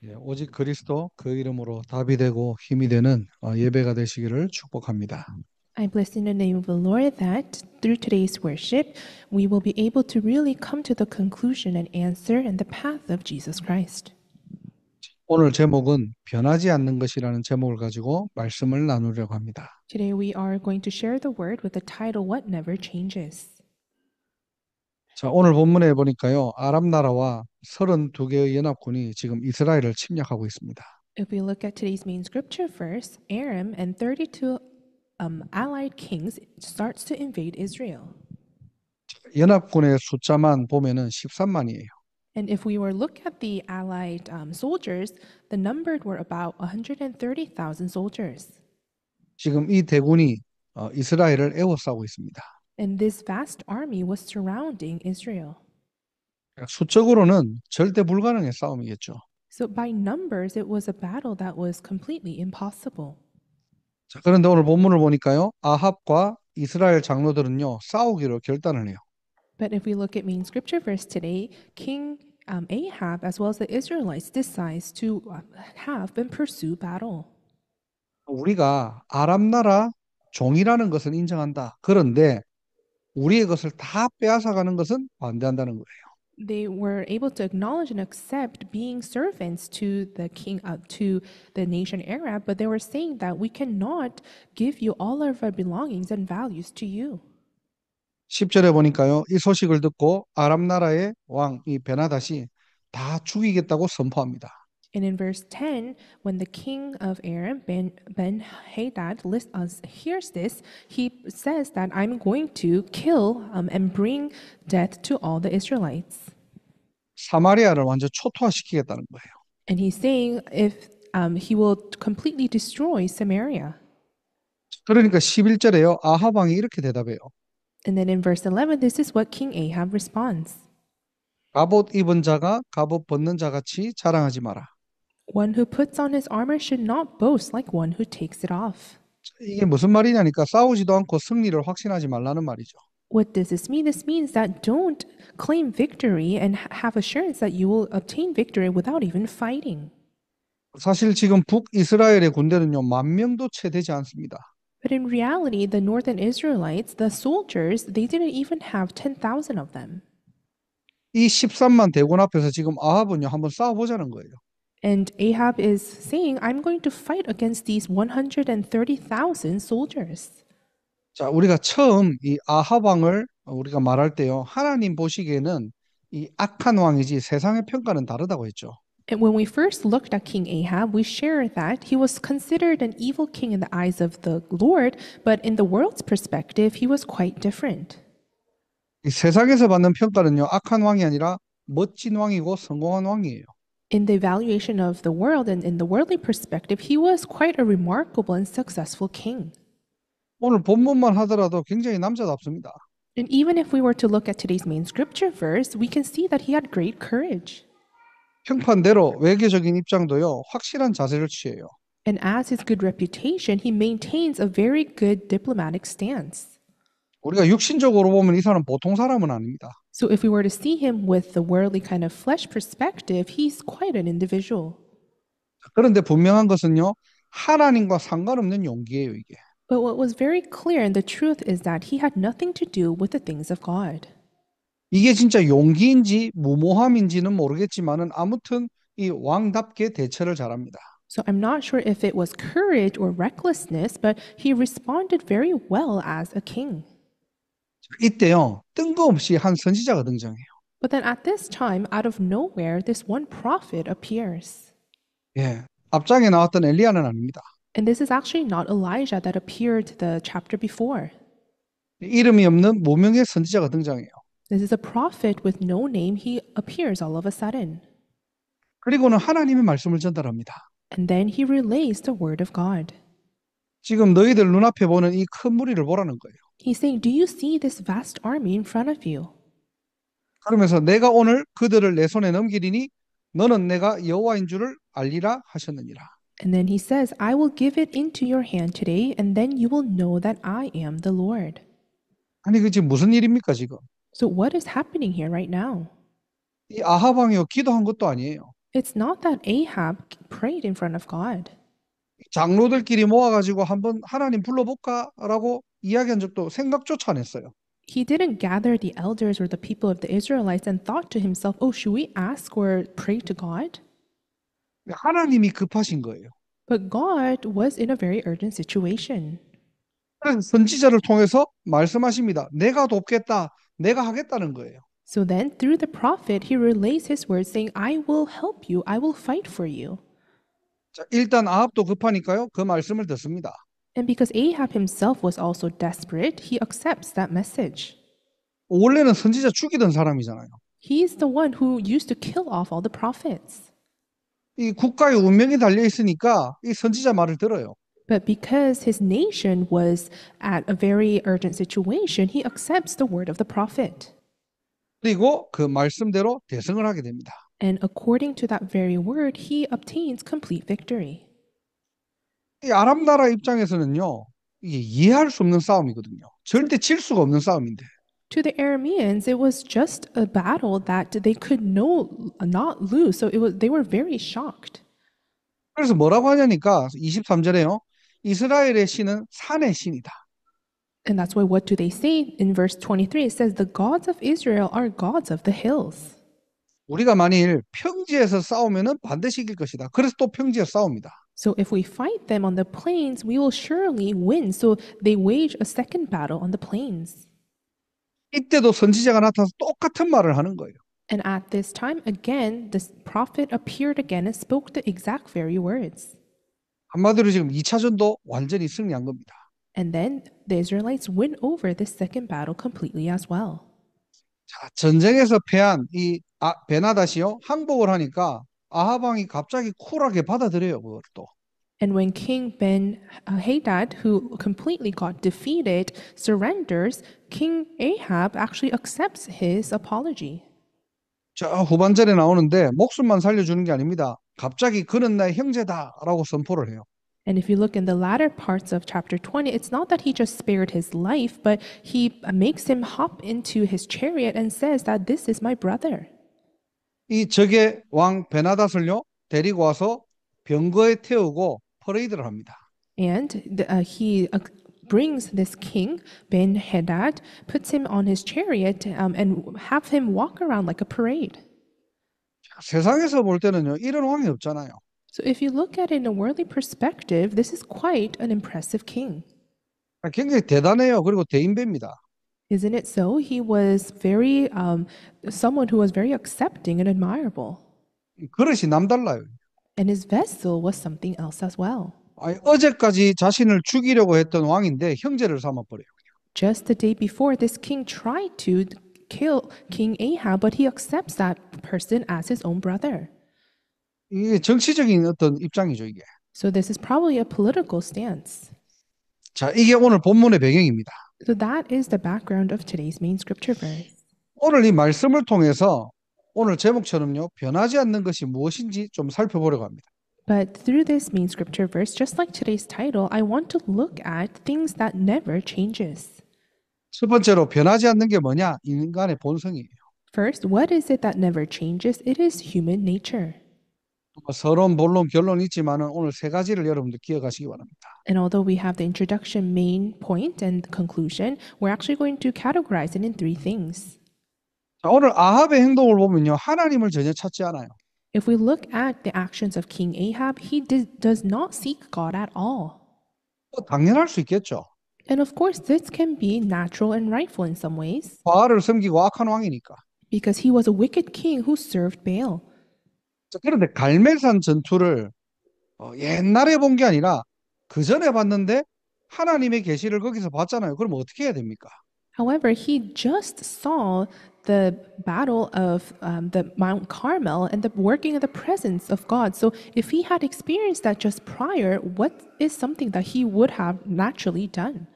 예, 오직 그리스도 그 이름으로 답이 되고 힘이 되는 예배가 되시기를 축복합니다. I bless in the name of the Lord that through today's worship, we will be able to really come to the conclusion and answer in the path of Jesus Christ. 오늘 제목은 변하지 않는 것이라는 제목을 가지고 말씀을 나누려고 합니다. Today, we are going to share the word with the title, What Never Changes. 자, 오늘 본문에 보니까요. 아랍 나라와 32개의 연합군이 지금 이스라엘을 침략하고 있습니다. If we look at today's main scripture verse, Aram and 32 allied kings starts to invade Israel. 연합군의 숫자만 보면은 13만이에요. And if we were look at the allied soldiers, the numbered were about 130,000 soldiers. 지금 이 대군이 이스라엘을 에워싸고 있습니다. And this vast army was surrounding Israel. 수적으로는 절대 불가능의 싸움이겠죠. So by numbers, it was a battle that was completely impossible. 자, 그런데 오늘 본문을 보니까요. 아합과 이스라엘 장로들은요. 싸우기로 결단을 해요. But if we look at main scripture verse today, King Ahab as well as the Israelites decides to have and pursue battle. 우리가 아랍 나라 종이라는 것은 인정한다. 그런데 우리의 것을 다 빼앗아가는 것은 반대한다는 거예요. They were able to acknowledge and accept being servants to the king, to the nation Arab, but they were saying that we cannot give you all of our belongings and values to you. 10절에 보니까요. 이 소식을 듣고 아랍 나라의 왕 이 베나다시 다 죽이겠다고 선포합니다. And in verse 10, when the king of Aram, Ben Hadad, hears this, he says that I'm going to kill and bring death to all the Israelites. 사마리아를 완전 초토화시키겠다는 거예요. And he's saying if he will completely destroy Samaria. 그러니까 11절에요. 아합 왕이 이렇게 대답해요. And then in verse 11, this is what King Ahab responds. 갑옷 입은 자가 갑옷 벗는 자 같이 자랑하지 마라. One who puts on his armor should not boast like one who takes it off. 이게 무슨 말이냐니까 싸우지도 않고 승리를 확신하지 말라는 말이죠. What does this mean? This means that don't claim victory and have assurance that you will obtain victory without even fighting. 사실 지금 북이스라엘의 군대는요, 10,000명도 채 되지 않습니다. But in reality, the northern Israelites, the soldiers, they didn't even have 10,000 of them. 이 13만 대군 앞에서 지금 아합은요, 한번 싸워보자는 거예요. And Ahab is saying, I'm going to fight against these 130,000 soldiers. 자, 우리가 처음 이 아합 왕을 우리가 말할 때요, 하나님 보시기에는 이 악한 왕이지 세상의 평가는 다르다고 했죠. And when we first looked at King Ahab, we shared that he was considered an evil king in the eyes of the Lord, but in the world's perspective, he was quite different. 이 세상에서 받는 평가는요, 악한 왕이 아니라 멋진 왕이고 성공한 왕이에요. In the evaluation of the world and in the worldly perspective, he was quite a remarkable and successful king. 오늘 본문만 하더라도 굉장히 남자답습니다. And even if we were to look at today's main scripture verse, we can see that he had great courage. 평판대로 외교적인 입장도요, 확실한 자세를 취해요. And as his good reputation, he maintains a very good diplomatic stance. 우리가 육신적으로 보면 이 사람 보통 사람은 아닙니다. So if we were to see him with the worldly kind of flesh perspective, he's quite an individual. 그런데 분명한 것은요, 하나님과 상관없는 용기예요, 이게. But what was very clear and the truth is that he had nothing to do with the things of God. 이게 진짜 용기인지 무모함인지는 모르겠지만은 아무튼 이 왕답게 대처를 잘합니다. So I'm not sure if it was courage or recklessness, but he responded very well as a king. 이때요, 뜬금없이 한 선지자가 등장해요. But then at this time, out of nowhere, this one prophet appears. 예, 앞장에 나왔던 엘리야는 아닙니다. And this is actually not Elijah that appeared the chapter before. 이름이 없는 무명의 선지자가 등장해요. This is a prophet with no name. He appears all of a sudden. 그리고는 하나님의 말씀을 전달합니다. And then he relays the word of God. 지금 너희들 눈앞에 보는 이 큰 무리를 보라는 거예요. He's saying, do you see this vast army in front of you? 그러면서 내가 오늘 그들을 내 손에 넘기리니 너는 내가 여호와인 줄을 알리라 하셨느니라. And then he says, I will give it into your hand today, and then you will know that I am the Lord. 아니 그 지금 무슨 일입니까 지금? So what is happening here right now? 이 아합 왕이요 기도한 것도 아니에요. It's not that Ahab prayed in front of God. 장로들끼리 모아가지고 한번 하나님 불러볼까라고 이야기한 적도 생각조차 안 했어요. He didn't gather the elders or the people of the Israelites and thought to himself, oh, should we ask or pray to God? 하나님이 급하신 거예요. But God was in a very urgent situation. 그래서 선지자를 통해서 말씀하십니다. 내가 돕겠다. 내가 하겠다는 거예요. So then, through the prophet, he relays his words saying, I will help you, I will fight for you. 자, 일단 아합도 급하니까요. 그 말씀을 듣습니다. And because Ahab himself was also desperate, he accepts that message. 원래는 선지자 죽이던 사람이잖아요. He's the one who used to kill off all the prophets. 이 국가의 운명이 달려 있으니까 이 선지자 말을 들어요. But because his nation was at a very urgent situation, he accepts the word of the prophet. 그리고 그 말씀대로 대승을 하게 됩니다. And according to that very word, he obtains complete victory. 이 아람 나라 입장에서는요. 이게 이해할 수 없는 싸움이거든요. 절대 질 수가 없는 싸움인데. To the Arameans, it was just a battle that they could not lose. So they were very shocked. 그래서 뭐라고 하냐니까 23절에요. 이스라엘의 신은 산의 신이다. And that's why what do they say in verse 23? It says, the gods of Israel are gods of the hills. 우리가 만일 평지에서 싸우면은 반드시 이길 것이다. 그래서 또 평지에서 싸웁니다. So if we fight them on the plains, we will surely win. So they wage a second battle on the plains. 이때도 선지자가 나타나서 똑같은 말을 하는 거예요. And at this time, again, this prophet appeared again and spoke the exact very words. 한마디로 지금 2차전도 완전히 승리한 겁니다. And then the Israelites win over this second battle completely as well. 자, 전쟁에서 패한 이 베나다시요 항복을 하니까 아합 왕이 갑자기 쿨하게 받아들여요. 그걸 또. And when King Ben-Hadad, who completely got defeated, surrenders, King Ahab actually accepts his apology. 자, 후반절에 나오는데 목숨만 살려주는 게 아닙니다. 갑자기 그는 나의 형제다라고 선포를 해요. And if you look in the latter parts of chapter 20, it's not that he just spared his life, but he makes him hop into his chariot and says that this is my brother. 이 적의 왕 베나닷을요 데리고 와서 병거에 태우고 퍼레이드를 합니다. And he brings this king, Ben-Hadad, puts him on his chariot and have him walk around like a parade. 세상에서 볼 때는요 이런 왕이 없잖아요. So if you look at it in a worldly perspective, this is quite an impressive king. 굉장히 대단해요. 그리고 대인배입니다. Isn't it so? He was very, someone who was very accepting and admirable. 그릇이 남달라요. And his vessel was something else as well. 아니, 어제까지 자신을 죽이려고 했던 왕인데 형제를 삼아버려요. Just the day before, this king tried to kill King Ahab, but he accepts that person as his own brother. 이게 정치적인 어떤 입장이죠, 이게. So this is probably a political stance. 자, 이게 오늘 본문의 배경입니다. So that is the background of today's main scripture verse. 오늘 이 말씀을 통해서 오늘 제목처럼요, 변하지 않는 것이 무엇인지 좀 살펴보려고 합니다. But through this main scripture verse, just like today's title, I want to look at things that never changes. 첫 번째로 변하지 않는 게 뭐냐? 인간의 본성이에요. First, what is it that never changes? It is human nature. 서론, 본론, 결론이 있지만은 오늘 세 가지를 여러분들 기억하시기 바랍니다. And although we have the introduction, main point, and conclusion, we're actually going to categorize it in three things. 자, 오늘 아합의 행동을 보면요, 하나님을 전혀 찾지 않아요. If we look at the actions of King Ahab, he does not seek God at all. 당연할 수 있겠죠. And of course, this can be natural and rightful in some ways, 바알을 섬기고 악한 왕이니까. because he was a wicked king who served Baal. 자, 그런데 갈멜산 전투를 옛날에 본 게 아니라 그 전에 봤는데 하나님의 계시를 거기서 봤잖아요. 그럼 어떻게 해야 됩니까? However, he just saw the battle of the Mount Carmel and the working of the presence of God. So if he had experienced that just prior, what is something that he would have naturally done?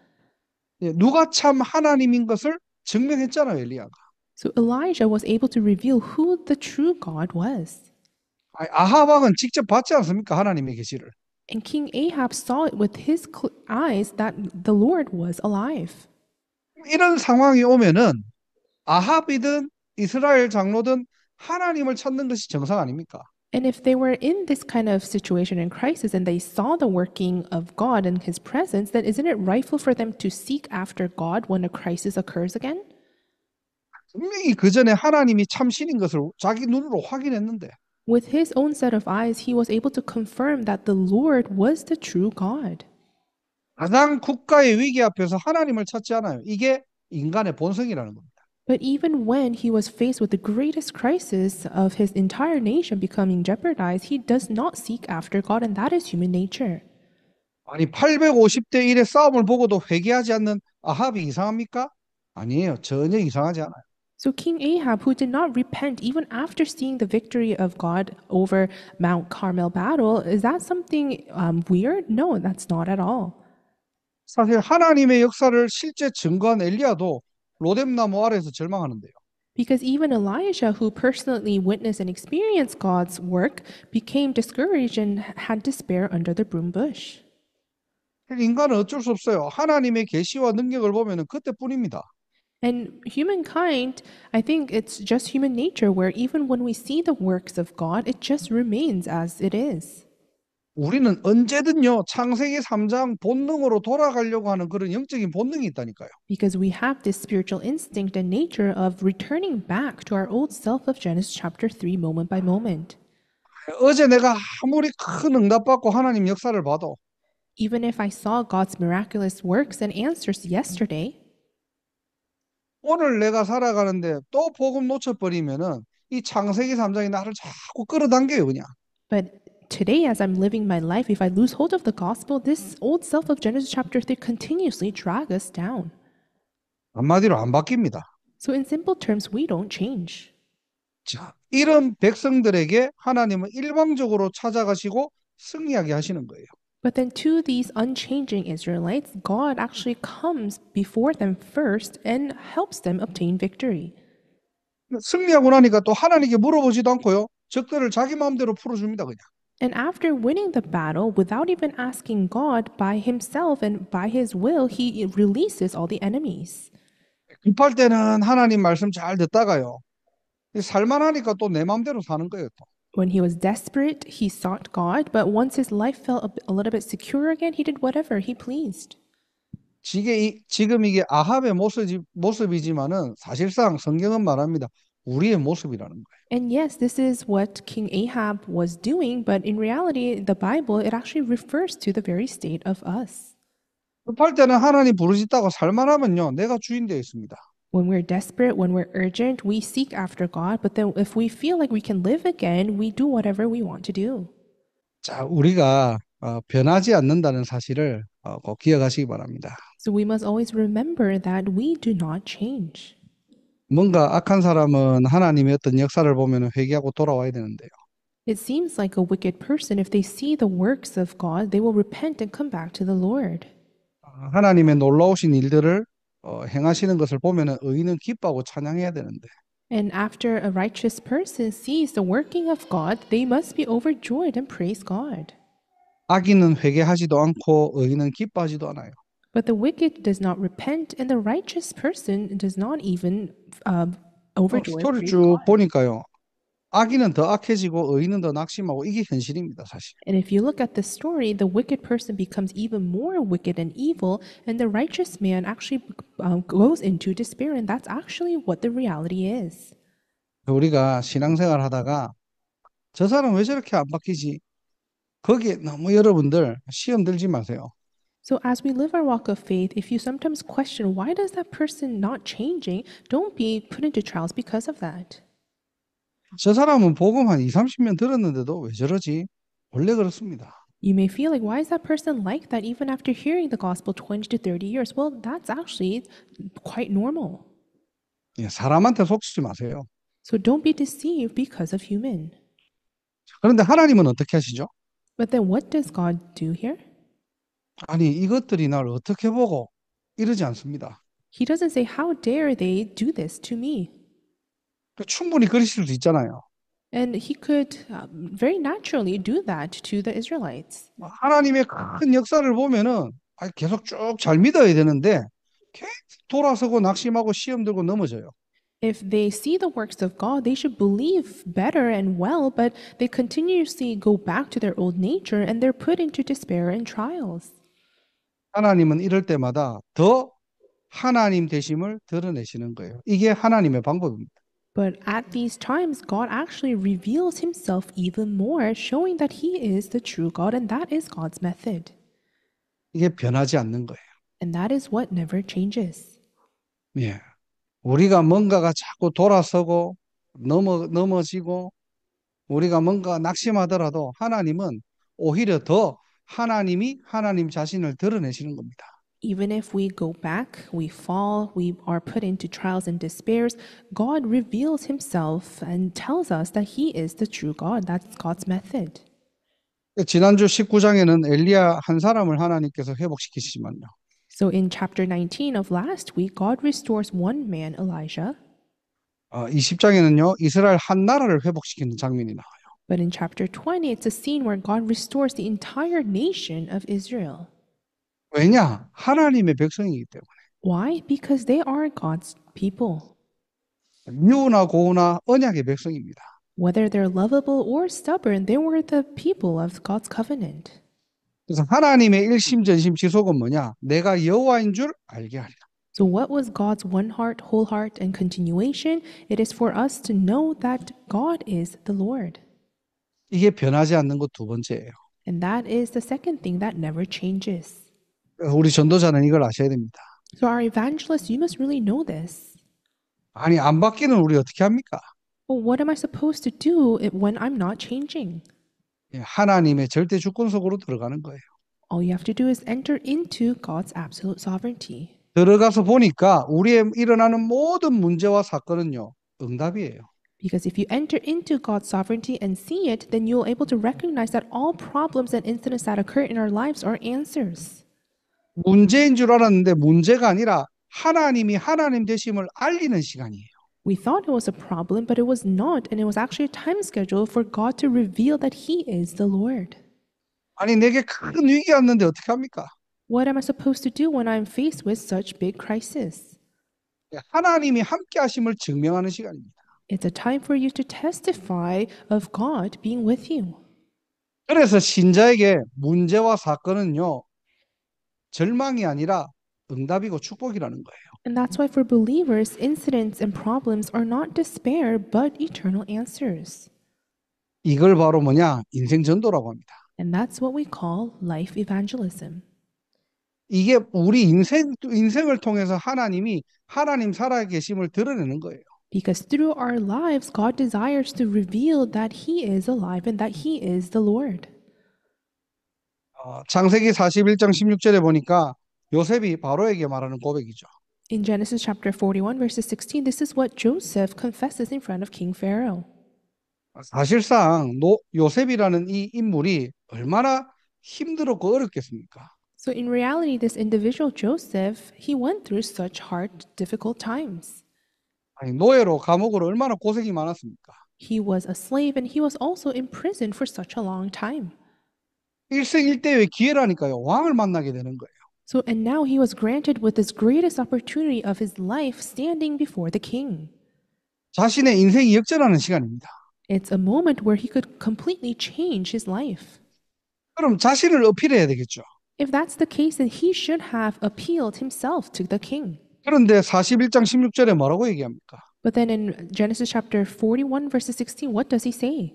예, 누가 참 하나님인 것을 증명했잖아요, 엘리야가. So Elijah was able to reveal who the true God was. 아합 왕은 직접 봤지 않습니까? 하나님의 계시를. And King Ahab saw it with his eyes that the Lord was alive. 이런 상황이 오면은 아합이든 이스라엘 장로든 하나님을 찾는 것이 정상 아닙니까? And if they were in this kind of situation and crisis and they saw the working of God and his presence, then isn't it rightful for them to seek after God when a crisis occurs again? 분명히 그 전에 하나님이 참신인 것을 자기 눈으로 확인했는데 With his own set of eyes, he was able to confirm that the Lord was the true God. 가장 국가의 위기 앞에서 하나님을 찾지 않아요. 이게 인간의 본성이라는 겁니다. But even when he was faced with the greatest crisis of his entire nation becoming jeopardized, he does not seek after God, and that is human nature. 아니 850대 1의 싸움을 보고도 회개하지 않는 아합이 이상합니까? 아니에요. 전혀 이상하지 않아요. So King Ahab, who did not repent even after seeing the victory of God over Mount Carmel battle, is that something weird? No, that's not at all. 사실 하나님의 역사를 실제 증거한 엘리야도 로뎀나무 아래에서 절망하는데요. Because even Elijah, who personally witnessed and experienced God's work, became discouraged and had despair under the broom bush. 인간은 어쩔 수 없어요. 하나님의 계시와 능력을 보면은 그때뿐입니다. And humankind, I think it's just human nature where even when we see the works of God, it just remains as it is. 우리는 언제든요, 창세기 3장 본능으로 돌아가려고 하는 그런 영적인 본능이 있다니까요. Because we have this spiritual instinct and nature of returning back to our old self of Genesis chapter 3 moment by moment. 어제 내가 아무리 큰 응답받고 하나님 역사를 봐도 Even if I saw God's miraculous works and answers yesterday, 오늘 내가 살아가는데 또 복음 놓쳐버리면은 이 창세기 3장이 나를 자꾸 끌어당겨요, 그냥. but today as I'm living my life, if I lose hold of the gospel, this old self of Genesis chapter 3 continuously drag us down. 한마디로 안 바뀝니다. So in simple terms, we don't change. 자, 이런 백성들에게 하나님은 일방적으로 찾아가시고 승리하게 하시는 거예요. But then to these unchanging Israelites, God actually comes before them first and helps them obtain victory. 승리하고 나니까 또 하나님께 물어보지도 않고요. 적들을 자기 마음대로 풀어줍니다, 그냥. And after winning the battle, without even asking God by himself and by his will, he releases all the enemies. 급할 때는 하나님 말씀 잘 듣다가요. 살만하니까 또 내 마음대로 사는 거예요, 또. When he was desperate, he sought God, but once his life felt a little bit secure again, he did whatever he pleased. 지금 이게 아합의 모습이지만은 사실상 성경은 말합니다. 우리의 모습이라는 거예요. And yes, this is what King Ahab was doing, but in reality, the Bible, it actually refers to the very state of us. 급할 때는 하나님 부르짖다가 살만하면요, 내가 주인 되어 있습니다. When we're desperate, when we're urgent, we seek after God, but then if we feel like we can live again, we do whatever we want to do. 자, 우리가 변하지 않는다는 사실을 꼭 기억하시기 바랍니다. So we must always remember that we do not change. 뭔가 악한 사람은 하나님의 어떤 역사를 보면 회개하고 돌아와야 되는데요. It seems like a wicked person, if they see the works of God, they will repent and come back to the Lord. 하나님의 놀라우신 일들을 행하시는 것을 보면 의인은 기뻐하고 찬양해야 되는데 And after a righteous person sees the working of God, they must be overjoyed and praise God. 악인은 회개하지도 않고 의인은 기뻐하지도 않아요. But the wicked does not repent, and the righteous person does not even overjoy. 스토리 praise 쭉 God. 보니까요. 악인은 더 악해지고 의인은 더 낙심하고 이게 현실입니다, 사실. And if you look at the story, the wicked person becomes even more wicked and evil, and the righteous man actually goes into despair, and that's actually what the reality is. 우리가 신앙생활 하다가 저 사람 왜 저렇게 안 바뀌지? 거기에 너무 여러분들 시험 들지 마세요. So as we live our walk of faith, if you sometimes question why does that person not changing, don't be put into trials because of that. 저 사람은 복음 한 2, 30년 들었는데도 왜 저러지? 원래 그렇습니다. You may feel like, why is that person like that even after hearing the gospel 20 to 30 years? Well, that's actually quite normal. 예, 사람한테 속지 마세요. So don't be deceived because of human. 그런데 하나님은 어떻게 하시죠? But then what does God do here? 아니, 이것들이 날 어떻게 보고 이러지 않습니다. He doesn't say, how dare they do this to me? 충분히 그러실 수 있잖아요. And he could very naturally do that to the Israelites. 하나님의 큰 역사를 보면은 계속 쭉 잘 믿어야 되는데 계속 돌아서고 낙심하고 시험 들고 넘어져요. If they see the works of God, they should believe better and well, but they continuously go back to their old nature and they're put into despair and trials. 하나님은 이럴 때마다 더 하나님 되심을 드러내시는 거예요. 이게 하나님의 방법입니다. But at these times, God actually reveals himself even more, showing that he is the true God, and that is God's method. 이게 변하지 않는 거예요. And that is what never changes. 예. 우리가 뭔가가 자꾸 돌아서고 넘어지고 우리가 뭔가 낙심하더라도 하나님은 오히려 더 하나님이 하나님 자신을 드러내시는 겁니다. Even if we go back, we fall, we are put into trials and despairs, God reveals himself and tells us that he is the true God. That's God's method. 지난주 19장에는 엘리야 한 사람을 하나님께서 회복시키시지만요. So in chapter 19 of last week, God restores one man, Elijah. 20장에는요. 이스라엘 한 나라를 회복시키는 장면이 나와요. But in chapter 20, it's a scene where God restores the entire nation of Israel. 왜냐? 하나님의 백성이기 때문에. Why? Because they are God's people. 미우나 고우나 언약의 백성입니다. Whether they're lovable or stubborn, they were the people of God's covenant. 그래서 하나님의 일심전심 지속은 뭐냐? 내가 여호와인 줄 알게 하리라. So what was God's one heart, whole heart, and continuation? It is for us to know that God is the Lord. 이게 변하지 않는 것 두 번째예요. And that is the second thing that never changes. 우리 전도자는 이걸 아셔야 됩니다. So our evangelists, you must really know this. 아니 안 바뀌는 우리 어떻게 합니까? Well, what am I supposed to do when I'm not changing? 하나님의 절대 주권 속으로 들어가는 거예요. All you have to do is enter into God's absolute sovereignty. 들어가서 보니까 우리의 일어나는 모든 문제와 사건은요. 응답이에요. Because if you enter into God's sovereignty and see it, then you'll able to recognize that all problems and incidents that occur in our lives are answers. 문제인 줄 알았는데 문제가 아니라 하나님이 하나님 되심을 알리는 시간이에요. We thought it was a problem, but it was not, and it was actually a time schedule for God to reveal that He is the Lord. 아니 내게 큰 위기 왔는데 어떻게 합니까? What am I supposed to do when I'm faced with such big crisis? 하나님이 함께 하심을 증명하는 시간입니다. It's a time for you to testify of God being with you. 그래서 신자에게 문제와 사건은요. 절망이 아니라 응답이고 축복이라는 거예요. And that's why for believers, incidents and problems are not despair, but eternal answers. 이걸 바로 뭐냐? 인생 전도라고 합니다. And that's what we call life evangelism. 이게 우리 인생을 통해서 하나님이 하나님 살아계심을 드러내는 거예요. Because through our lives, God desires to reveal that He is alive and that He is the Lord. 창세기 41장 16절에 보니까 요셉이 바로에게 말하는 고백이죠. In Genesis chapter 41, verses 16, this is what Joseph confesses in front of King Pharaoh. 사실상 요셉이라는 이 인물이 얼마나 힘들었고 어렵겠습니까? So in reality, this individual Joseph, he went through such hard, difficult times. 아니, 노예로 감옥으로 얼마나 고생이 많았습니까? He was a slave and he was also imprisoned for such a long time. 일생일대의 기회라니까요. 왕을 만나게 되는 거예요. So and now he was granted with this greatest opportunity of his life standing before the king. 자신의 인생이 역전하는 시간입니다. It's a moment where he could completely change his life. 그럼 자신을 어필해야 되겠죠. If that's the case, then he should have appealed himself to the king. 그런데 41장 16절에 뭐라고 얘기합니까? But then in Genesis chapter 41, verses 16, what does he say?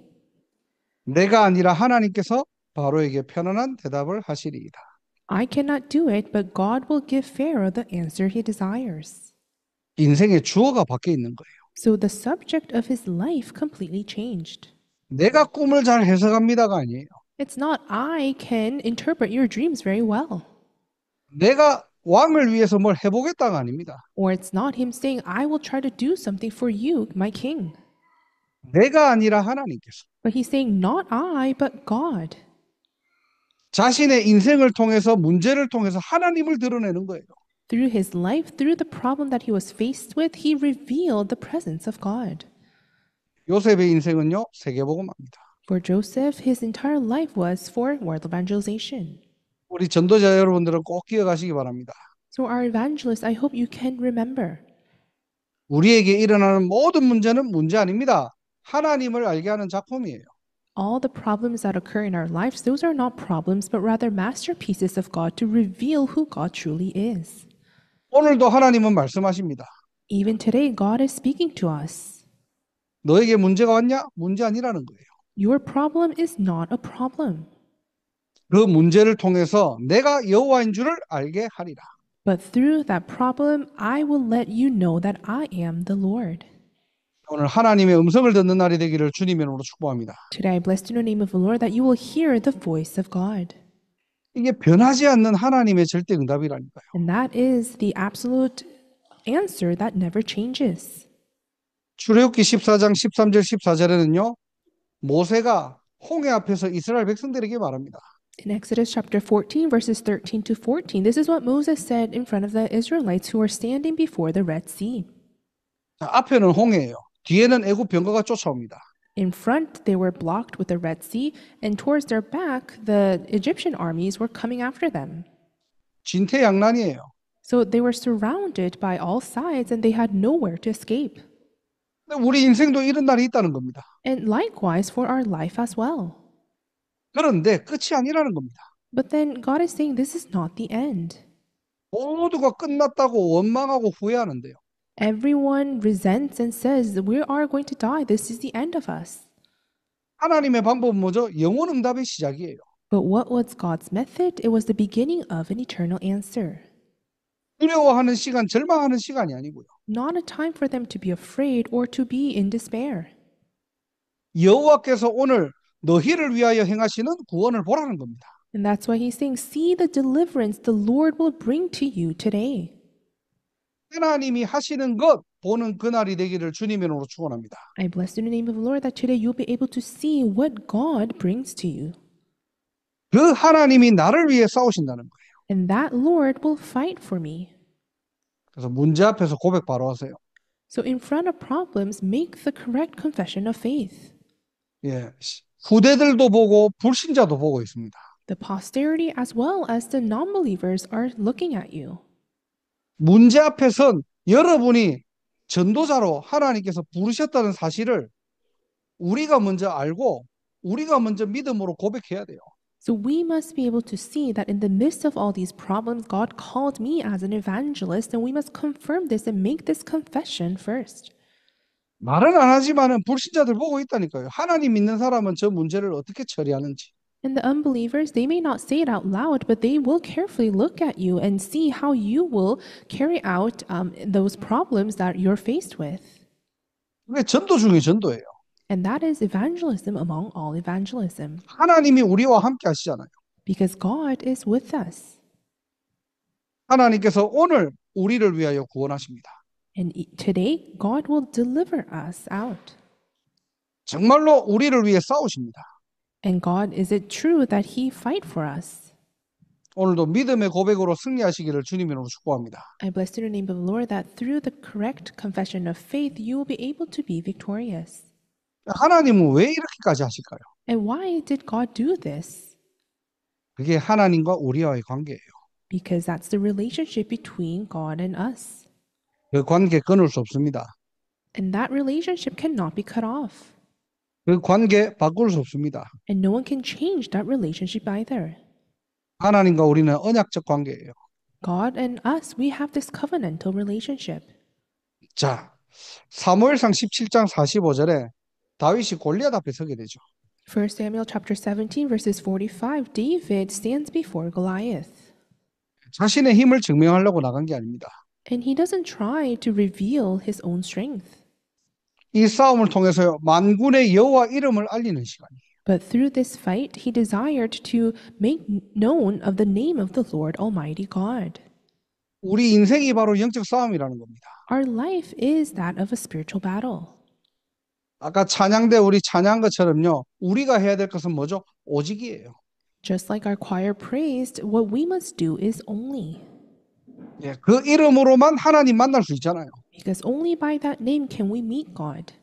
내가 아니라 하나님께서 바로에게 편안한 대답을 하시리이다. I cannot do it, but God will give Pharaoh the answer he desires. 인생의 주어가 바뀌어 있는 거예요. So the subject of his life completely changed. 내가 꿈을 잘 해석합니다가 아니에요. It's not I can interpret your dreams very well. 내가 왕을 위해서 뭘 해보겠다가 아닙니다. Or it's not him saying, I will try to do something for you, my king. 내가 아니라 하나님께서 But he's saying, not I, but God. 자신의 인생을 통해서 문제를 통해서 하나님을 드러내는 거예요. Through his life, through the problem that he was faced with, he revealed the presence of God. 요셉의 인생은요, 세계복음합니다. For Joseph, his entire life was for world evangelization. 우리 전도자 여러분들은 꼭 기억하시기 바랍니다. So our evangelists, I hope you can remember. 우리에게 일어나는 모든 문제는 문제 아닙니다. 하나님을 알게 하는 작품이에요. All the problems that occur in our lives, those are not problems, but rather masterpieces of God to reveal who God truly is. 오늘도 하나님은 말씀하십니다. Even today, God is speaking to us. 너에게 문제가 왔냐? 문제 아니라는 거예요. Your problem is not a problem, 그 문제를 통해서 내가 여호와인 줄을 알게 하리라. but through that problem, I will let you know that I am the Lord. 오늘 하나님의 음성을 듣는 날이 되기를 주님의 이름으로 축복합니다. Today, I bless in the name of the Lord that you will hear the voice of God. 이게 변하지 않는 하나님의 절대 응답이라니까요. And that is the absolute answer that never changes. 출애굽기 14장 13절 14절에는요. 모세가 홍해 앞에서 이스라엘 백성들에게 말합니다. In Exodus chapter 14, verses 13 to 14, this is what Moses said in front of the Israelites who were standing before the Red Sea. 자, 앞에는 홍해예요. 뒤에는 애굽 병거가 쫓아옵니다. In front, they were blocked with the Red Sea, and towards their back, the Egyptian armies were coming after them. 진퇴양난이에요. So they were surrounded by all sides and they had nowhere to escape. 근데 우리 인생도 이런 날이 있다는 겁니다. And likewise for our life as well. 그런데 끝이 아니라는 겁니다. But then God is saying this is not the end. 모두가 끝났다고 원망하고 후회하는데요. Everyone resents and says, we are going to die. This is the end of us. 하나님의 방법은 뭐죠? 영원 응답의 시작이에요. But what was God's method? It was the beginning of an eternal answer. 두려워하는 시간, 절망하는 시간이 아니고요. Not a time for them to be afraid or to be in despair. 여호와께서 오늘 너희를 위하여 행하시는 구원을 보라는 겁니다. And that's why he's saying, see the deliverance the Lord will bring to you today. 하나님이 하시는 것 보는 그날이 되기를 주님의 이름으로 축원합니다. I bless in the name of the Lord that today you'll be able to see what God brings to you. 그 하나님이 나를 위해 싸우신다는 거예요. And that Lord will fight for me. 그래서 문제 앞에서 고백 바로 하세요. So in front of problems, make the correct confession of faith. 예, 후대들도 보고 불신자도 보고 있습니다. The posterity as well as the non-believers are looking at you. 문제 앞에선 여러분이 전도자로 하나님께서 부르셨다는 사실을 우리가 먼저 알고 우리가 먼저 믿음으로 고백해야 돼요. So we must be able to see that in the midst of all these problems, God called me as an evangelist, and we must confirm this and make this confession first. 말은 안 하지만은 불신자들 보고 있다니까요. 하나님 믿는 사람은 저 문제를 어떻게 처리하는지. And the unbelievers, they may not say it out loud, but they will carefully look at you and see how you will carry out those problems that you're faced with. 그게 전도 중에 전도예요. And that is evangelism among all evangelism. 하나님이 우리와 함께 하시잖아요. Because God is with us. 하나님께서 오늘 우리를 위하여 구원하십니다. And today, God will deliver us out. 정말로 우리를 위해 싸우십니다. And God, is it true that He fight for us? 오늘도 믿음의 고백으로 승리하시기를 주님으로 축복합니다. I bless in the name of the Lord that through the correct confession of faith, you will be able to be victorious. 하나님은 왜 이렇게까지 하실까요? And why did God do this? 그게 하나님과 우리와의 관계예요. Because that's the relationship between God and us. 그 관계 끊을 수 없습니다. And that relationship cannot be cut off. 그 관계 바꿀 수 없습니다. And no one can change that relationship either. 하나님과 우리는 언약적 관계예요. God and us, we have this covenantal relationship. 자, 사무엘상 17장 45절에 다윗이 골리앗 앞에 서게 되죠. 1 Samuel chapter 17 verses 45, David stands before Goliath. 자신의 힘을 증명하려고 나간 게 아닙니다. And he doesn't try to reveal his own strength. 이 싸움을 통해서 만군의 여호와 이름을 알리는 시간이에요. But through this fight, he desired to make known of the name of the Lord Almighty God. 우리 인생이 바로 영적 싸움이라는 겁니다. Our life is that of a spiritual battle. 아까 찬양대 우리 찬양한 것처럼요. 우리가 해야 될 것은 뭐죠? 오직이에요. Just like our choir praised, what we must do is only. 예, 그 이름으로만 하나님 만날 수 있잖아요. Because only by that name can we meet God.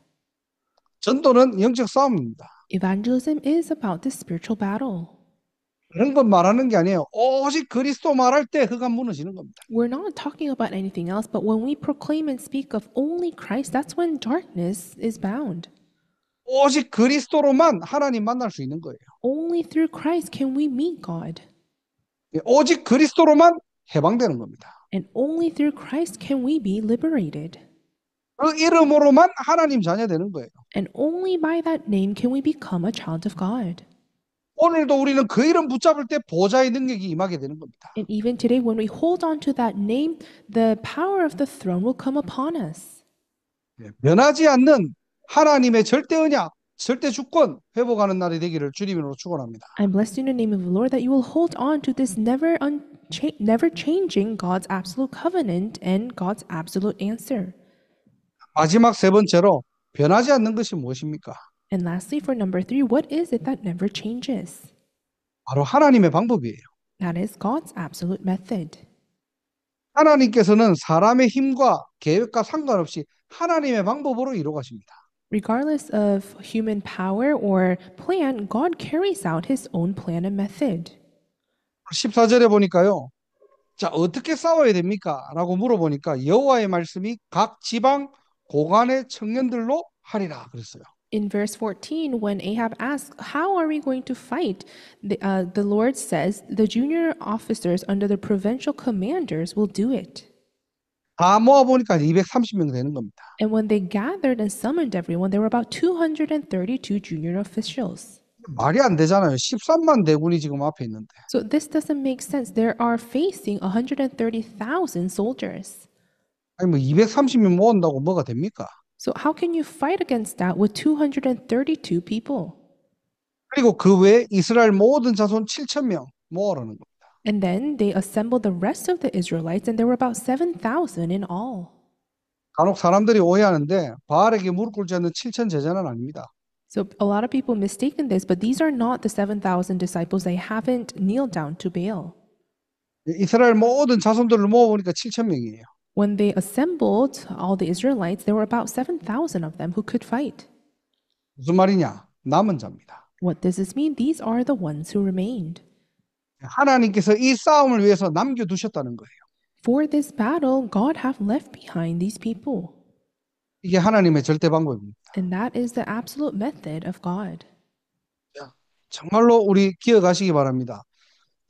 전도는 영적 싸움입니다. Evangelism is about this spiritual battle. 그런 건 말하는 게 아니에요. 오직 그리스도 말할 때 흑암 무너지는 겁니다. We're not talking about anything else, but when we proclaim and speak of only Christ, that's when darkness is bound. 오직 그리스도로만 하나님 만날 수 있는 거예요. Only through Christ can we meet God. 예, 오직 그리스도로만 해방되는 겁니다. And only through Christ can we be liberated. 그 이름으로만 하나님 자녀 되는 거예요. And only by that name can we become a child of God. 오늘도 우리는 그 이름 붙잡을 때 보좌의 능력이 임하게 되는 겁니다. And even today, when we hold on to that name, the power of the throne will come upon us. 예, 변하지 않는 하나님의 절대 언약, 절대 주권 회복하는 날이 되기를 주님으로 축원합니다. I bless you in the name of the Lord that you will hold on to this never changing God's absolute covenant and God's absolute answer. 마지막 세 번째로 변하지 않는 것이 무엇입니까? And lastly, for number 3, what is it that never changes? 바로 하나님의 방법이에요. That is God's absolute method. 하나님께서는 사람의 힘과 계획과 상관없이 하나님의 방법으로 이루어가십니다. Regardless of human power or plan, God carries out his own plan and method. 14절에 보니까요. 자, 어떻게 싸워야 됩니까? 라고 물어보니까 여호와의 말씀이 각 지방 고관의 청년들로 하리라 그랬어요. In verse 14, when Ahab asks, how are we going to fight? The Lord says, the junior officers under the provincial commanders will do it. 다 모아보니까 230명 되는 겁니다. And when they gathered and summoned everyone, there were about 232 junior officials. 말이 안 되잖아요. 13만 대군이 지금 앞에 있는데. So this doesn't make sense. They are facing 130,000 soldiers. 아니 뭐 230명 모은다고 뭐가 됩니까? So how can you fight against that with 232 people? 그리고 그 외에 이스라엘 모든 자손 7,000명 모으라는 겁니다. And then they assembled the rest of the Israelites, and there were about 7,000 in all. 간혹 사람들이 오해하는데 바알에게 무릎 꿇지 않는 7천 제자는 아닙니다. So a lot of people mistaken this, but these are not the 7,000 disciples. They haven't kneeled down to Baal. 이스라엘 모든 자손들을 모아보니까 7,000명이에요. When they assembled all the Israelites, there were about 7,000 of them who could fight. 무슨 말이냐? 남은 자입니다. What does this mean? These are the ones who remained. 하나님께서 이 싸움을 위해서 남겨두셨다는 거예요. For this battle, God have left behind these people. 이게 하나님의 절대 방법입니다. And that is the absolute method of God. 정말로 우리 기억하시기 바랍니다.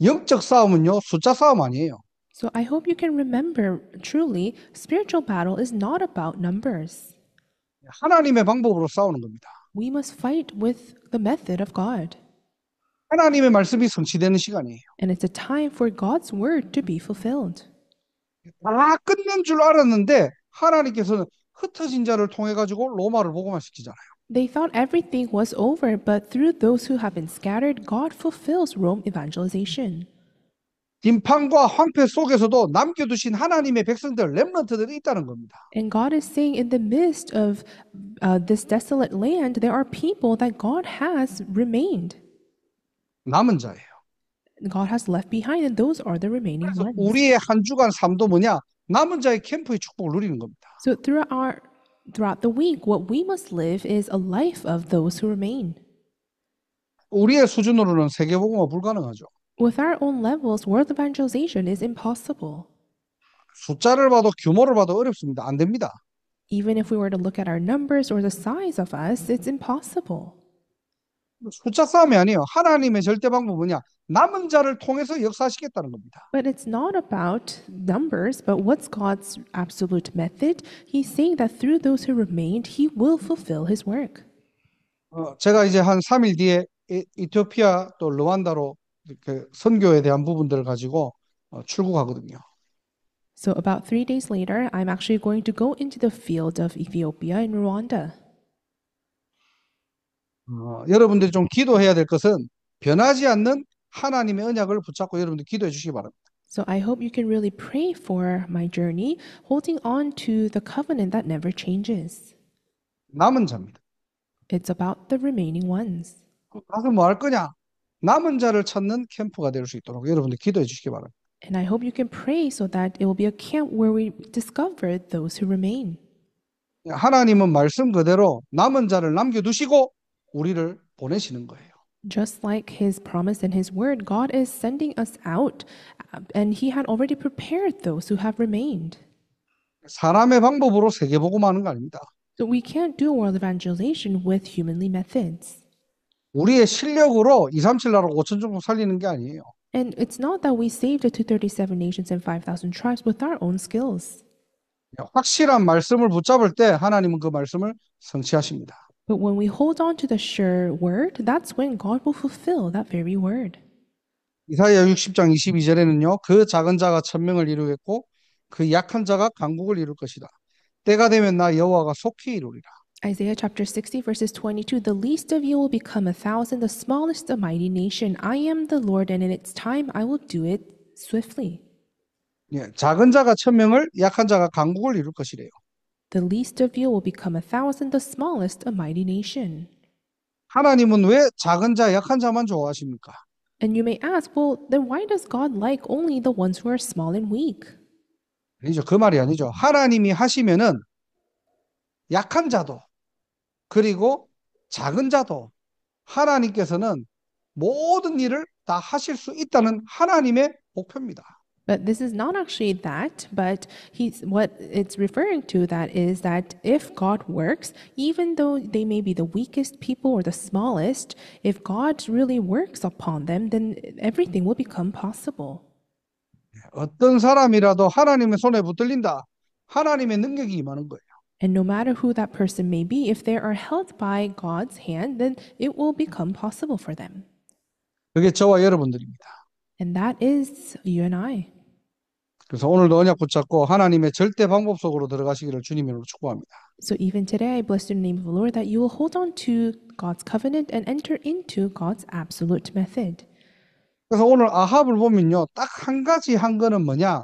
영적 싸움은요, 숫자 싸움 아니에요. So I hope you can remember truly, spiritual battle is not about numbers. 하나님의 방법으로 싸우는 겁니다. We must fight with the method of God. 하나님의 말씀이 성취되는 시간이에요. And it's a time for God's word to be fulfilled. 다 끝낸 줄 알았는데 하나님께서는 흩어진 자를 통해 가지고 로마를 복음화시키잖아요. They thought everything was over, but through those who have been scattered, God fulfills Rome evangelization. 빈판과 황폐 속에서도 남겨두신 하나님의 백성들, 렘넌트들이 있다는 겁니다. And God is saying, in the midst of this desolate land, there are people that God has remained. 남은 자예요. God has left behind, and those are the remaining 그래서 ones. 우리의 한 주간 삶도 뭐냐? 남은 자의 캠프의 축복을 누리는 겁니다. So throughout the week, what we must live is a life of those who remain. 우리의 수준으로는 세계복음화 불가능하죠. With our own levels, world evangelization is impossible. 숫자를 봐도 규모를 봐도 어렵습니다. 안 됩니다. Even if we were to look at our numbers or the size of us, it's impossible. 숫자 싸움이 아니에요. 하나님의 절대 방법은 뭐냐? 남은 자를 통해서 역사하시겠다는 겁니다. But it's not about numbers, but what's God's absolute method? He's saying that through those who remained, He will fulfill His work. 제가 이제 한 3일 뒤에 이티오피아 또 르완다로 이렇게 선교에 대한 부분들을 가지고 출국하거든요. So about 3 days later, I'm actually going to go into the field of Ethiopia and Rwanda. 여러분들이 좀 기도해야 될 것은 변하지 않는 하나님의 언약을 붙잡고 여러분들 기도해 주시기 바랍니다. So I hope you can really pray for my journey, holding on to the covenant that never changes. 남은 자입니다. It's about the remaining ones. 가서 뭐 할 거냐? 남은 자를 찾는 캠프가 될 수 있도록 여러분들 기도해 주시기 바랍니다. And I hope you can pray so that it will be a camp where we discover those who remain. 하나님은 말씀 그대로 남은 자를 남겨두시고 우리를 보내시는 거예요. Just like his promise and his word, God is sending us out, and he had already prepared those who have remained. 사람의 방법으로 세계복음하는 거 아닙니다. So we can't do world evangelization with humanly methods. 우리의 실력으로 237 나라 5천 종족 살리는 게 아니에요. And it's not that we saved the 237 nations and 5,000 tribes with our own skills. 확실한 말씀을 붙잡을 때 하나님은 그 말씀을 성취하십니다. But when we hold on to the sure word, that's when God will fulfill that very word. 이사야 60장 22절에는요. 그 작은 자가 천명을 이루겠고 그 약한 자가 강국을 이룰 것이다. 때가 되면 나 여호와가 속히 이루리라. Isaiah chapter 60, verses 22, the least of you will become 1,000, the smallest a mighty nation. I am the Lord, and in its time I will do it swiftly. 예, 작은 자가 천명을 약한 자가 강국을 이룰 것이래요. The least of you will become 1,000, the smallest a mighty nation. 하나님은 왜 작은 자, 약한 자만 좋아하십니까? And you may ask, well, then why does God like only the ones who are small and weak? 아니죠. 그 말이 아니죠. 하나님이 하시면은 약한 자도 그리고 작은 자도 하나님께서는 모든 일을 다 하실 수 있다는 하나님의 목표입니다. But this is not actually that, but what it's referring to that is that if God works, even though they may be the weakest people or the smallest, if God really works upon them, then everything will become possible. 어떤 사람이라도 하나님의 손에 붙들린다. 하나님의 능력이 임하는 거예요. And no matter who that person may be, if they are held by God's hand, then it will become possible for them. 그게 저와 여러분들입니다. And that is you and I. 그래서 오늘도 언약 붙잡고 하나님의 절대 방법 속으로 들어가시기를 주님으로 축복합니다. So even today, I bless the name of the Lord that you will hold on to God's covenant and enter into God's absolute method. 그래서 오늘 아합을 보면요. 딱 한 가지 한 거는 뭐냐?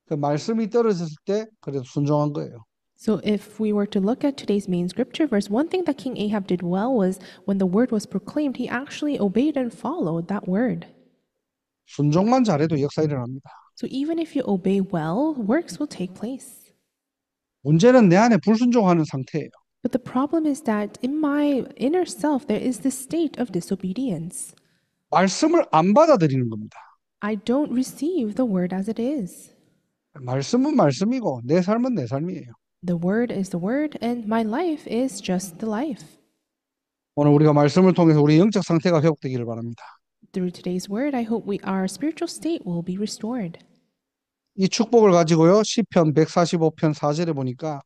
그 말씀이 떨어졌을 때 그래도 순종한 거예요. So if we were to look at today's main scripture verse, one thing that King Ahab did well was when the word was proclaimed, he actually obeyed and followed that word. 순종만 잘해도 역사 일어납니다. So even if you obey well, works will take place. 문제는 내 안에 불순종하는 상태예요. But the problem is that in my inner self, there is this state of disobedience. 말씀을 안 받아들이는 겁니다. I don't receive the word as it is. 말씀은 말씀이고 내 삶은 내 삶이에요. The word is the word, and my life is just the life. 오늘 우리가 말씀을 통해서 우리 영적 상태가 회복되기를 바랍니다. Through today's word, I hope our spiritual state will be restored. 이 축복을 가지고요. 시편 145편 4절에 보니까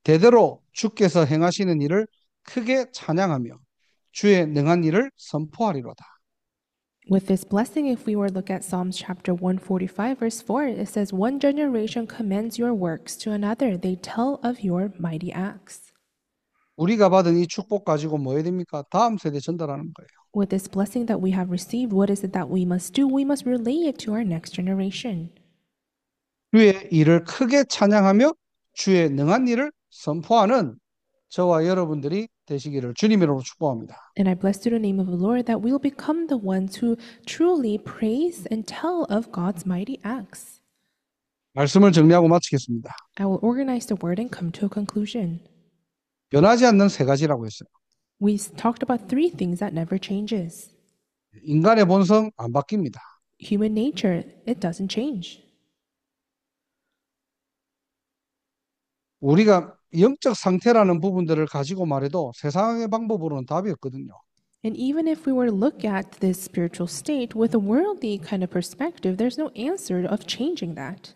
대대로 주께서 행하시는 일을 크게 찬양하며 주의 능한 일을 선포하리로다. With this blessing, if we were to look at Psalms chapter 145, verse 4, it says, one generation commends your works to another. They tell of your mighty acts. 우리가 받은 이 축복 가지고 뭐 해야 됩니까? 다음 세대 전달하는 거예요. With this blessing that we have received, what is it that we must do? We must relay it to our next generation. 주의 일을 크게 찬양하며 주의 능한 일을 선포하는 저와 여러분들이 되시기를 주님 이름으로 축복합니다. And I bless through the name of the Lord that we will become the ones who truly praise and tell of God's mighty acts. 말씀을 정리하고 마치겠습니다. I will organize the word and come to a conclusion. 변하지 않는 세 가지라고 했어요. We talked about three things that never changes. 인간의 본성 안 바뀝니다. Human nature, it doesn't change. 우리가 영적 상태라는 부분들을 가지고 말해도 세상의 방법으로는 답이 없거든요. And even if we were to look at this spiritual state with a worldly kind of perspective, there's no answer of changing that.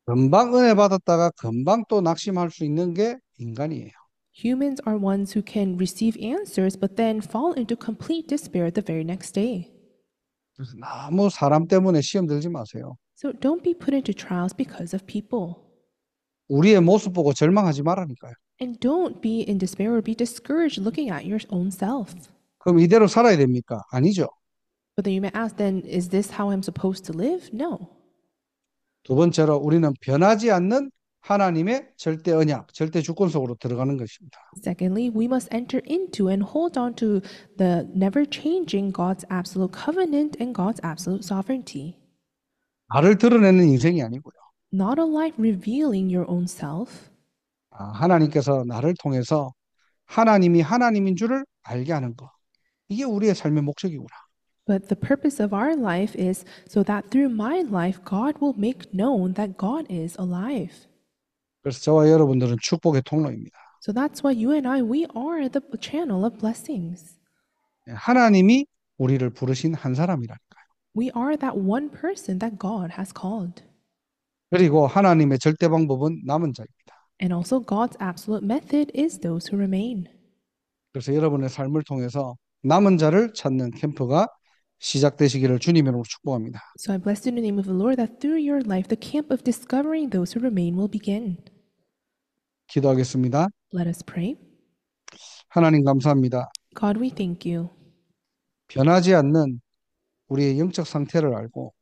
금방 은혜 받았다가 금방 또 낙심할 수 있는 게 인간이에요. Humans are ones who can receive answers but then fall into complete despair the very next day. 그래서 너무 사람 때문에 시험 들지 마세요. So don't be put into trials because of people. 우리의 모습 보고 절망하지 말라니까요. And don't be in despair or be discouraged looking at your own self. 그럼 이대로 살아야 됩니까? 아니죠. But then you may ask, then, is this how I'm supposed to live? No. 두 번째로 우리는 변하지 않는 하나님의 절대 언약, 절대 주권 속으로 들어가는 것입니다. Secondly, we must enter into and hold on to the never-changing God's absolute covenant and God's absolute sovereignty. 나를 드러내는 인생이 아니고요. Not a life revealing your own self, 하나님께서 나를 통해서 하나님이 하나님인 줄을 알게 하는 것. 이게 우리의 삶의 목적이구나. But the purpose of our life is so that through my life, God will make known that God is alive. 그래서 저와 여러분들은 축복의 통로입니다. So that's why you and I, we are the channel of blessings. 하나님이 우리를 부르신 한 사람이라니까요. We are that one person that God has called. 그리고 하나님의 절대 방법은 남은 자입니다. And also God's absolute method is those who remain. 그래서 여러분의 삶을 통해서 남은 자를 찾는 캠프가 시작되시기를 주님의 이름으로 축복합니다. So I bless you in the name of the Lord that through your life, the camp of discovering those who remain will begin. 기도하겠습니다. Let us pray. 하나님 감사합니다. God, we thank you 변하지 않는 우리의 영적 상태를 알고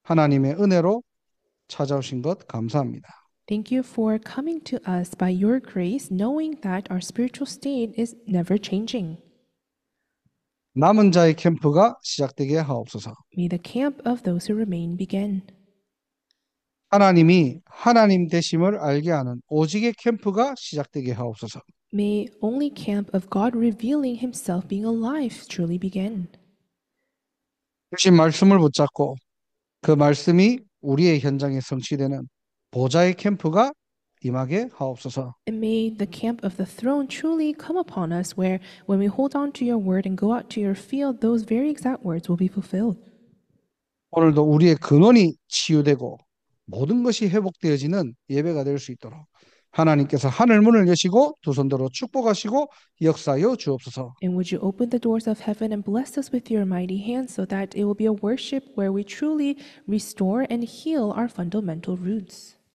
하나님의 은혜로 찾아오신 것 감사합니다. Thank you for coming to us by your grace, knowing that our spiritual state is never changing. 남은 자의 캠프가 시작되게 하옵소서. May the camp of those who remain begin. 하나님이 하나님 되심을 알게 하는 오직의 캠프가 시작되게 하옵소서. May only camp of God revealing himself being alive truly begin. 주신 말씀을 붙잡고 그 말씀이 우리의 현장에 성취되는 보좌의 캠프가 임하게 하옵소서. And may the camp of the throne truly come upon us, where when we hold on to your word and go out to your field, those very exact words will be fulfilled. 오늘도 우리의 근원이 치유되고 모든 것이 회복되어지는 예배가 될 수 있도록 하나님께서 하늘 문을 여시고 두 손들어 축복하시고 역사하여 주옵소서. And would you open the doors of heaven and bless us with your mighty hand, so that it will be a worship where we truly restore and heal our fundamental roots.